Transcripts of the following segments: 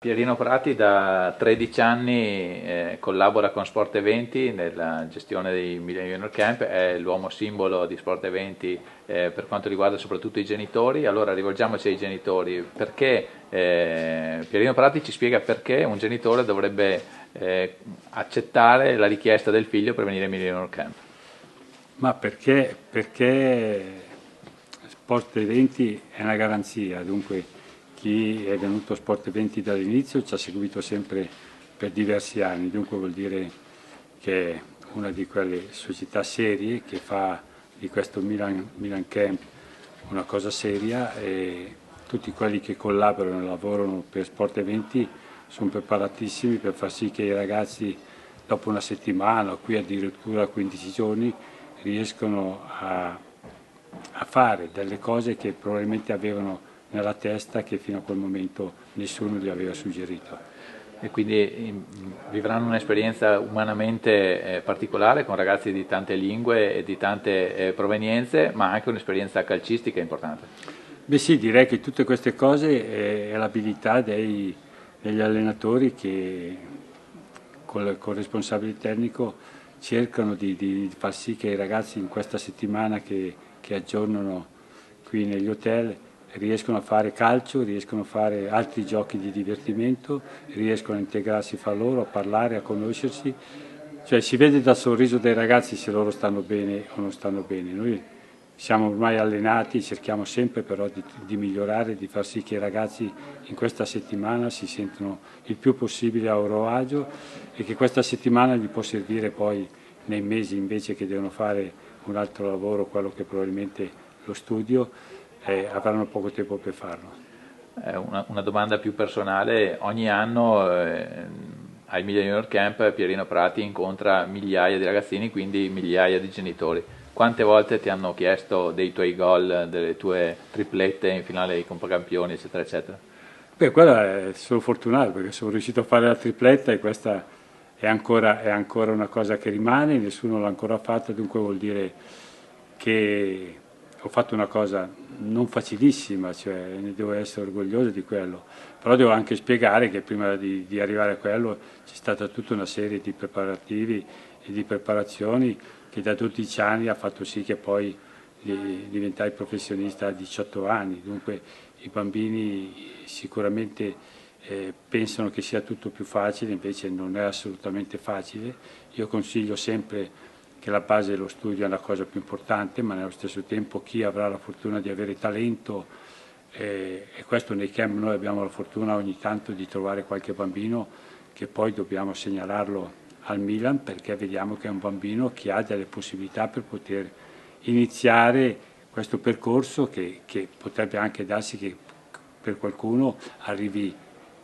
Pierino Prati da 13 anni collabora con Sport Eventi nella gestione dei Milan Junior Camp, è l'uomo simbolo di Sport Eventi per quanto riguarda soprattutto i genitori. Allora rivolgiamoci ai genitori, perché Pierino Prati ci spiega perché un genitore dovrebbe accettare la richiesta del figlio per venire ai Milan Junior Camp. Ma perché Sport Eventi è una garanzia, dunque chi è venuto a Sport Eventi dall'inizio ci ha seguito sempre per diversi anni, dunque vuol dire che è una di quelle società serie che fa di questo Milan Camp una cosa seria, e tutti quelli che collaborano e lavorano per Sport Eventi sono preparatissimi per far sì che i ragazzi dopo una settimana, qui addirittura 15 giorni, riescono a fare delle cose che probabilmente avevano nella testa, che fino a quel momento nessuno gli aveva suggerito. E quindi vivranno un'esperienza umanamente particolare con ragazzi di tante lingue e di tante provenienze, ma anche un'esperienza calcistica importante. Beh sì, direi che tutte queste cose è l'abilità degli allenatori che col responsabile tecnico cercano di far sì che i ragazzi in questa settimana che aggiornano qui negli hotel riescono a fare calcio, riescono a fare altri giochi di divertimento, riescono a integrarsi fra loro, a parlare, a conoscersi. Cioè si vede dal sorriso dei ragazzi se loro stanno bene o non stanno bene. Noi siamo ormai allenati, cerchiamo sempre però di migliorare, di far sì che i ragazzi in questa settimana si sentano il più possibile a loro agio e che questa settimana gli può servire poi nei mesi, invece che devono fare un altro lavoro, quello che probabilmente lo studio, avranno poco tempo per farlo. Una domanda più personale: ogni anno ai Milan Junior Camp Pierino Prati incontra migliaia di ragazzini, quindi migliaia di genitori. Quante volte ti hanno chiesto dei tuoi gol, delle tue triplette in finale di Coppa Campioni, eccetera, eccetera? Beh, quella è solo fortunato perché sono riuscito a fare la tripletta e questa è ancora una cosa che rimane, nessuno l'ha ancora fatta, dunque vuol dire che ho fatto una cosa non facilissima, cioè ne devo essere orgoglioso di quello, però devo anche spiegare che prima di arrivare a quello c'è stata tutta una serie di preparativi e di preparazioni che da 12 anni ha fatto sì che poi diventai professionista a 18 anni, dunque i bambini sicuramente pensano che sia tutto più facile, invece non è assolutamente facile. Io consiglio sempre che la base dello studio è la cosa più importante, ma nello stesso tempo chi avrà la fortuna di avere talento, e questo nei camp noi abbiamo la fortuna ogni tanto di trovare qualche bambino che poi dobbiamo segnalarlo al Milan perché vediamo che è un bambino che ha delle possibilità per poter iniziare questo percorso che potrebbe anche darsi che per qualcuno arrivi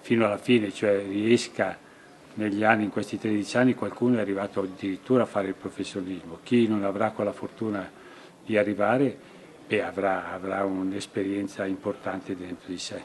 fino alla fine, cioè riesca negli anni, in questi 13 anni, qualcuno è arrivato addirittura a fare il professionismo. Chi non avrà quella fortuna di arrivare, beh, avrà un'esperienza importante dentro di sé.